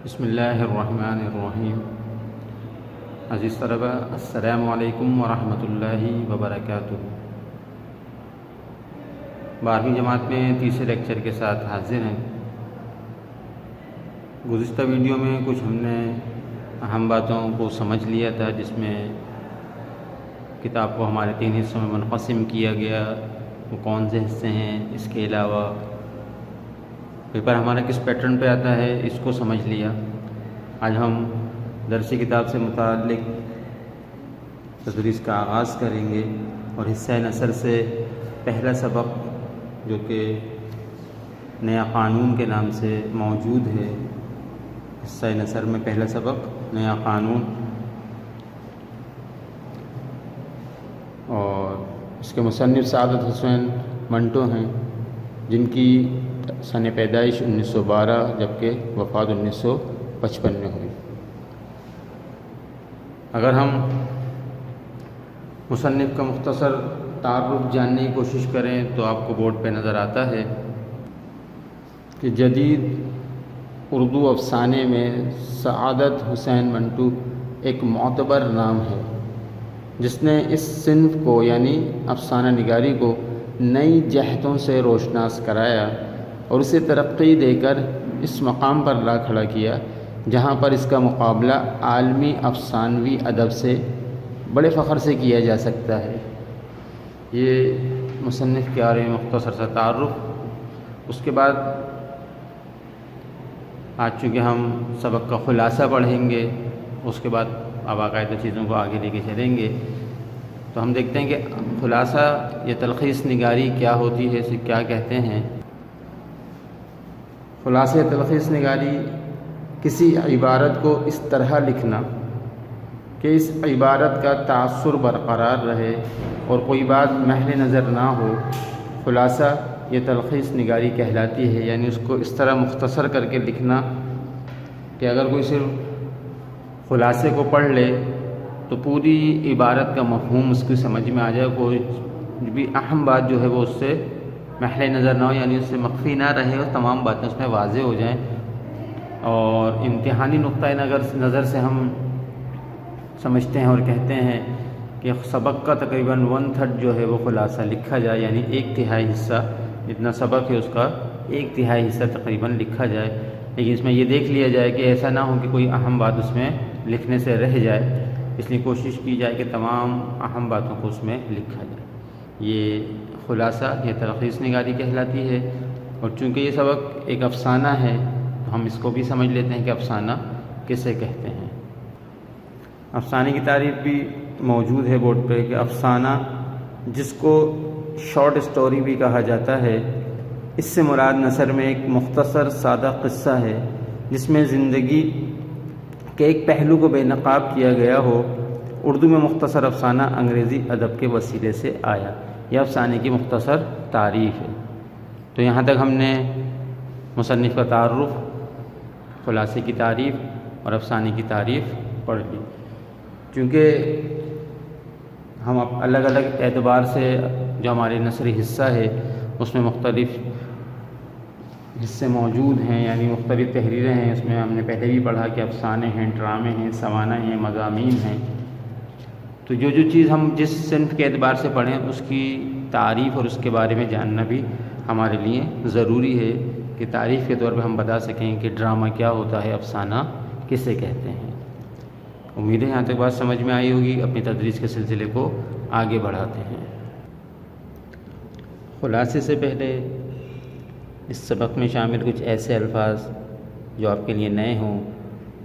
بسم اللہ الرحمن الرحیم۔ عزیز طلبہ، السلام علیکم ورحمۃ اللہ وبرکاتہ۔ 12ویں جماعت میں تیسرے لیکچر کے ساتھ حاضر ہیں۔ گزشتہ ویڈیو میں کچھ ہم نے اہم باتوں کو سمجھ لیا تھا، جس میں کتاب کو ہمارے 3 حصوں میں منقسم کیا گیا۔ وہ کون سے حصے ہیں، اس کے علاوہ پیپر ہمارا کس پیٹرن پہ آتا ہے، اس کو سمجھ لیا۔ آج ہم درسی کتاب سے متعلق تدریس کا آغاز کریں گے، اور حصہ نثر سے پہلا سبق جو کہ نیا قانون کے نام سے موجود ہے، حصہ نثر میں پہلا سبق نیا قانون، اور اس کے مصنف سعادت حسین منٹو ہیں، جن کی سن پیدائش 1912 جبکہ وفات 1955 میں ہوئی۔ اگر ہم مصنف کا مختصر تعارف جاننے کی کوشش کریں تو آپ کو بورڈ پہ نظر آتا ہے کہ جدید اردو افسانے میں سعادت حسین منٹو ایک معتبر نام ہے، جس نے اس صنف کو یعنی افسانہ نگاری کو نئی جہتوں سے روشناس کرایا اور اسے ترقی دے کر اس مقام پر لا کھڑا کیا جہاں پر اس کا مقابلہ عالمی افسانوی ادب سے بڑے فخر سے کیا جا سکتا ہے۔ یہ مصنف کے بارے میں مختصر سا تعارف۔ اس کے بعد آج چونکہ ہم سبق کا خلاصہ پڑھیں گے، اس کے بعد باقاعدہ چیزوں کو آگے لے کے چلیں گے، تو ہم دیکھتے ہیں کہ خلاصہ یا تلخیص نگاری کیا ہوتی ہے، اسے کیا کہتے ہیں۔ خلاصہ تلخیص نگاری کسی عبارت کو اس طرح لکھنا کہ اس عبارت کا تاثر برقرار رہے اور کوئی بات محل نظر نہ ہو، خلاصہ یہ تلخیص نگاری کہلاتی ہے۔ یعنی اس کو اس طرح مختصر کر کے لکھنا کہ اگر کوئی صرف خلاصے کو پڑھ لے تو پوری عبارت کا مفہوم اس کی سمجھ میں آ جائے، کوئی بھی اہم بات جو ہے وہ اس سے محل نظر نہ ہو، یعنی اس سے مخفی نہ رہے اور تمام باتیں اس میں واضح ہو جائیں۔ اور امتحانی نقطۂ نظر سے ہم سمجھتے ہیں اور کہتے ہیں کہ سبق کا تقریباً 1/3 جو ہے وہ خلاصہ لکھا جائے، یعنی 1/3 حصہ جتنا سبق ہے اس کا 1/3 حصہ تقریباً لکھا جائے۔ لیکن اس میں یہ دیکھ لیا جائے کہ ایسا نہ ہو کہ کوئی اہم بات اس میں لکھنے سے رہ جائے، اس لیے کوشش کی جائے کہ تمام اہم باتوں کو اس میں لکھا جائے۔ یہ خلاصہ یہ تلخیص نگاری کہلاتی ہے۔ اور چونکہ یہ سبق ایک افسانہ ہے تو ہم اس کو بھی سمجھ لیتے ہیں کہ افسانہ کسے کہتے ہیں۔ افسانے کی تعریف بھی موجود ہے بورڈ پہ کہ افسانہ، جس کو شارٹ سٹوری بھی کہا جاتا ہے، اس سے مراد نثر میں ایک مختصر سادہ قصہ ہے جس میں زندگی کے ایک پہلو کو بے نقاب کیا گیا ہو۔ اردو میں مختصر افسانہ انگریزی ادب کے وسیلے سے آیا۔ یہ افسانے کی مختصر تعریف ہے۔ تو یہاں تک ہم نے مصنف کا تعارف، خلاصے کی تعریف اور افسانے کی تعریف پڑھ لی۔ چونکہ ہم الگ الگ اعتبار سے جو ہمارے نثری حصہ ہے اس میں مختلف حصے موجود ہیں، یعنی مختلف تحریریں ہیں۔ اس میں ہم نے پہلے بھی پڑھا کہ افسانے ہیں، ڈرامے ہیں، سوانح ہیں، مضامین ہیں۔ تو جو چیز ہم جس صنف کے اعتبار سے پڑھیں اس کی تعریف اور اس کے بارے میں جاننا بھی ہمارے لیے ضروری ہے کہ تعریف کے طور پہ ہم بتا سکیں کہ ڈرامہ کیا ہوتا ہے، افسانہ کسے کہتے ہیں۔ امید ہے یہاں تک بات سمجھ میں آئی ہوگی۔ اپنی تدریس کے سلسلے کو آگے بڑھاتے ہیں۔ خلاصے سے پہلے اس سبق میں شامل کچھ ایسے الفاظ جو آپ کے لیے نئے ہوں،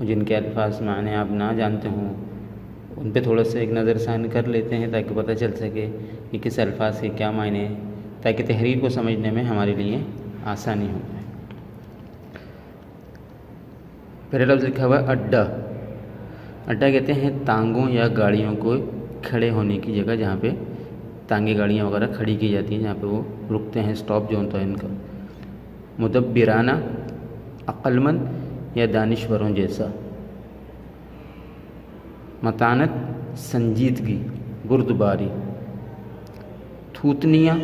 جن کے الفاظ معنی آپ نہ جانتے ہوں، ان پہ تھوڑا سا ایک نظر ثانی کر لیتے ہیں تاکہ پتہ چل سکے کہ کس الفاظ کے کیا معنی ہیں، تاکہ تحریر کو سمجھنے میں ہمارے لیے آسانی ہو جائے۔ پہلا لفظ لکھا ہوا ہے اڈا۔ اڈا کہتے ہیں تانگوں یا گاڑیوں کو کھڑے ہونے کی جگہ، جہاں پہ تانگیں گاڑیاں وغیرہ کھڑی کی جاتی ہیں، جہاں پہ وہ رکتے ہیں، اسٹاپ جو ہوتا ہے ان کا۔ مدبرانہ، عقل مند یا دانشوروں جیسا۔ متانت، سنجیدگی، بردباری۔ تھوتنیاں،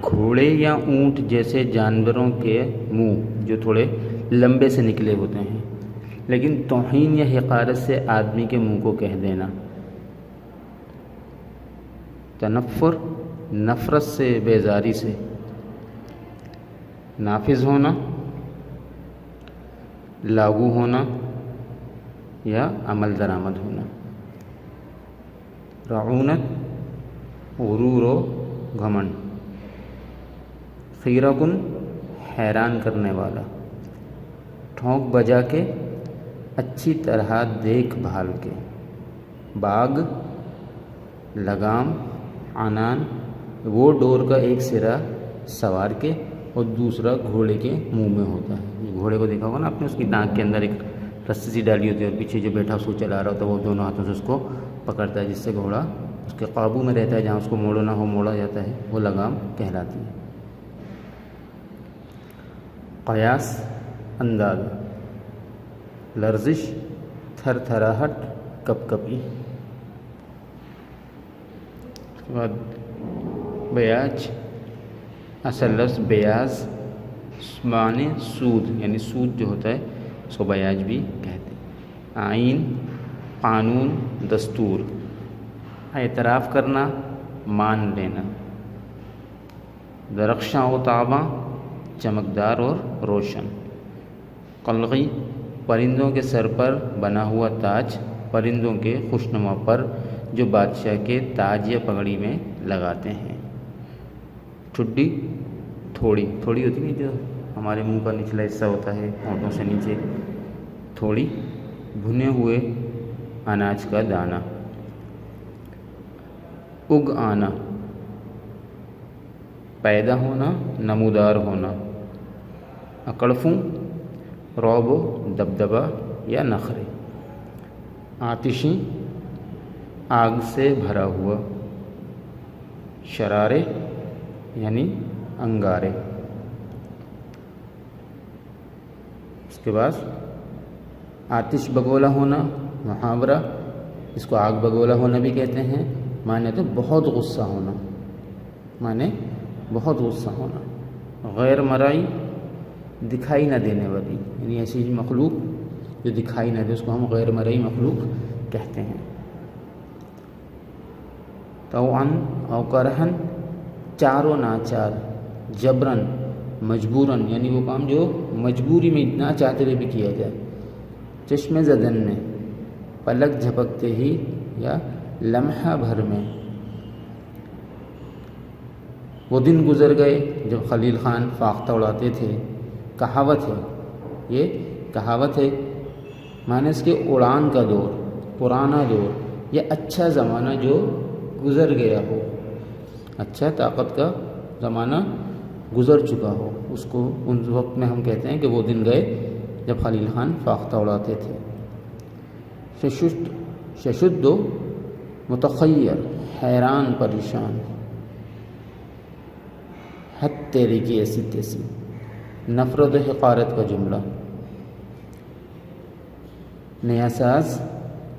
گھوڑے یا اونٹ جیسے جانوروں کے منہ جو تھوڑے لمبے سے نکلے ہوتے ہیں، لیکن توہین یا حقارت سے آدمی کے منہ کو کہہ دینا، تنفر نفرت سے، بیزاری سے، نافذ ہونا، لاگو ہونا یا عمل درآمد ہونا، رعونت غرور و گھمنڈ، خیرہ کن حیران کرنے والا، ٹھونک بجا کے اچھی طرح دیکھ بھال کے، باغ لگام عنان وہ ڈور کا ایک سرا سوار کے اور دوسرا گھوڑے کے منہ میں ہوتا ہے۔ گھوڑے کو دیکھا ہوگا نا آپ نے، اس کی ناک کے اندر ایک رسی سی ڈالی ہوتی ہے اور پیچھے جو بیٹھا اس کو چلا رہا ہوتا ہے وہ دونوں ہاتھوں سے اس کو پکڑتا ہے، جس سے گھوڑا اس کے قابو میں رہتا ہے، جہاں اس کو موڑنا ہو موڑا جاتا ہے، وہ لگام کہلاتی ہے۔ قیاس اندازہ، لرزش تھر تھراہٹ کپ کپی۔ اس کے بعد بیاج، اصل لفظ بیاز معنی سود، یعنی سود جو ہوتا ہے اس کو بیاج بھی کہتے ہیں۔ آئین قانون دستور، اعتراف کرنا مان لینا۔ درخشاں و تاباں چمکدار اور روشن۔ قلغی پرندوں کے سر پر بنا ہوا تاج، پرندوں کے خوشنما پر جو بادشاہ کے تاج یا پگڑی میں لگاتے ہیں۔ ٹھڈی تھوڑی، تھوڑی ہوتی ہے جو ہمارے منہ کا نچلا حصہ ہوتا ہے ہونٹوں سے نیچے، تھوڑی بھنے ہوئے اناج کا دانہ۔ اگ آنا پیدا ہونا، نمودار ہونا۔ اکڑفوں رعب و دبدبہ یا نخرے۔ آتشیں آگ سے بھرا ہوا۔ شرارے یعنی انگارے۔ اس کے بعد آتش بگولا ہونا محاورہ، اس کو آگ بگولا ہونا بھی کہتے ہیں، معنی تو بہت غصہ ہونا، معنی بہت غصہ ہونا۔ غیر مرائی دکھائی نہ دینے والی، یعنی ایسی مخلوق جو دکھائی نہ دے اس کو ہم غیر مرئی مخلوق کہتے ہیں۔ طوعاً او کرہن چار و ناچار، جبرن مجبوراً، یعنی وہ کام جو مجبوری میں نہ چاہتے ہوئے بھی کیا جائے۔ چشم زدن میں پلک جھپکتے ہی یا لمحہ بھر میں۔ وہ دن گزر گئے جب خلیل خان فاختہ اڑاتے تھے۔ کہاوت ہے، یہ کہاوت ہے، معنی اس کے اڑان کا دور، پرانا دور یا اچھا زمانہ جو گزر گیا ہو، اچھا طاقت کا زمانہ گزر چکا ہو، اس کو ان وقت میں ہم کہتے ہیں کہ وہ دن گئے جب خلیل خان فاختہ اڑاتے تھے۔ ششد و متخیر حیران پریشان۔ حد تیری کی ایسی تیسی، نفرت و حقارت کا جملہ۔ نیا ساز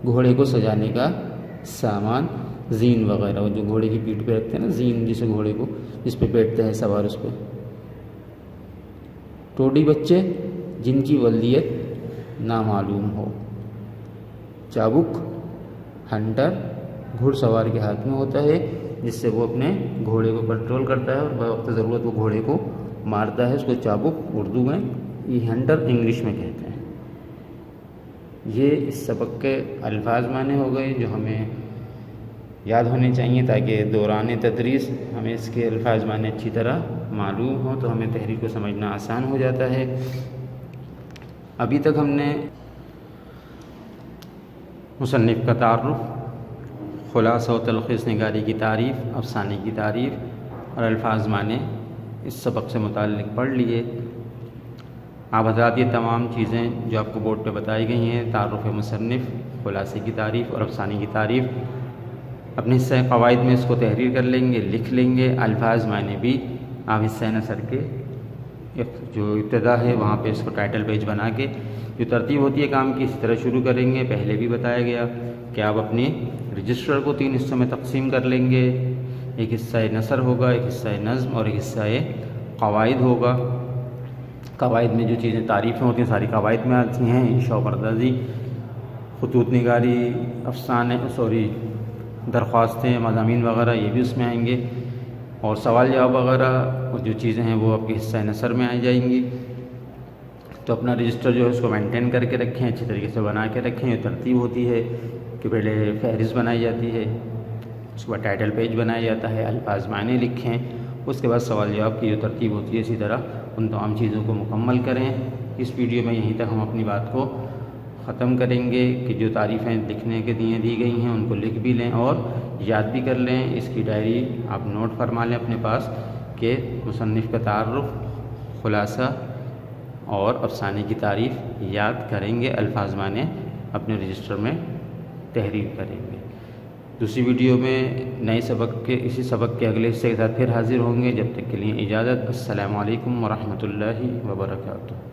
گھوڑے کو سجانے کا سامان، زین وغیرہ، وہ جو گھوڑے کی پیٹھ پہ رکھتے ہیں نا، زین جسے گھوڑے کو جس پہ بیٹھتا ہے سوار اس پہ۔ ٹوڈی بچے جن کی ولدیت نامعلوم ہو۔ چابک ہنٹر گھڑ سوار کے ہاتھ میں ہوتا ہے، جس سے وہ اپنے گھوڑے کو کنٹرول کرتا ہے اور بوقت ضرورت وہ گھوڑے کو مارتا ہے، اس کو چابک اردو میں، یہ ہنٹر انگلش میں کہتے ہیں۔ یہ اس سبق کے الفاظ معنی ہو گئے جو ہمیں یاد ہونے چاہیے تاکہ دوران تدریس ہمیں اس کے الفاظ معنی اچھی طرح معلوم ہو تو ہمیں تحریر کو سمجھنا آسان ہو جاتا ہے۔ ابھی تک ہم نے مصنف کا تعارف، خلاصہ و تلخیص نگاری کی تعریف، افسانے کی تعریف اور الفاظ معنی اس سبق سے متعلق پڑھ لیے۔ آپ حضرات یہ تمام چیزیں جو آپ کو بورڈ پہ بتائی گئی ہیں، تعارف مصنف، خلاصے کی تعریف اور افسانے کی تعریف، اپنے حصہ قواعد میں اس کو تحریر کر لیں گے، لکھ لیں گے۔ الفاظ معنی بھی آپ حصہ نثر کے جو ابتدا ہے وہاں پہ اس کو ٹائٹل پیج بنا کے جو ترتیب ہوتی ہے کام کی، اسی طرح شروع کریں گے۔ پہلے بھی بتایا گیا کہ آپ اپنے رجسٹر کو 3 حصوں میں تقسیم کر لیں گے، ایک حصہ نثر ہوگا، ایک حصہ نظم اور ایک حصہ قواعد ہوگا۔ قواعد میں جو چیزیں تعریفیں ہوتی ہیں ساری قواعد میں آتی ہیں، انشاء و پردازی، خطوط نگاری، افسانے درخواستیں، مضامین وغیرہ یہ بھی اس میں آئیں گے، اور سوال جواب وغیرہ اور جو چیزیں ہیں وہ آپ کے حصہ نثر میں آ جائیں گی۔ تو اپنا رجسٹر جو ہے اس کو مینٹین کر کے رکھیں، اچھی طریقے سے بنا کے رکھیں۔ یہ ترتیب ہوتی ہے کہ پہلے فہرست بنائی جاتی ہے، اس کے بعد ٹائٹل پیج بنایا جاتا ہے، الفاظ معنی لکھیں، اس کے بعد سوال جواب کی جو ترتیب ہوتی ہے اسی طرح ان تمام چیزوں کو مکمل کریں۔ اس ویڈیو میں یہیں تک ہم اپنی بات کو ختم کریں گے کہ جو تعریفیں لکھنے کے دی گئی ہیں ان کو لکھ بھی لیں اور یاد بھی کر لیں۔ اس کی ڈائری آپ نوٹ فرما لیں اپنے پاس کہ مصنف کا تعارف، خلاصہ اور افسانے کی تعریف یاد کریں گے، الفاظ معنی اپنے رجسٹر میں تحریر کریں گے۔ دوسری ویڈیو میں نئے سبق کے اسی سبق کے اگلے حصے کے ساتھ پھر حاضر ہوں گے۔ جب تک کے لیے اجازت۔ السلام علیکم ورحمۃ اللہ وبرکاتہ۔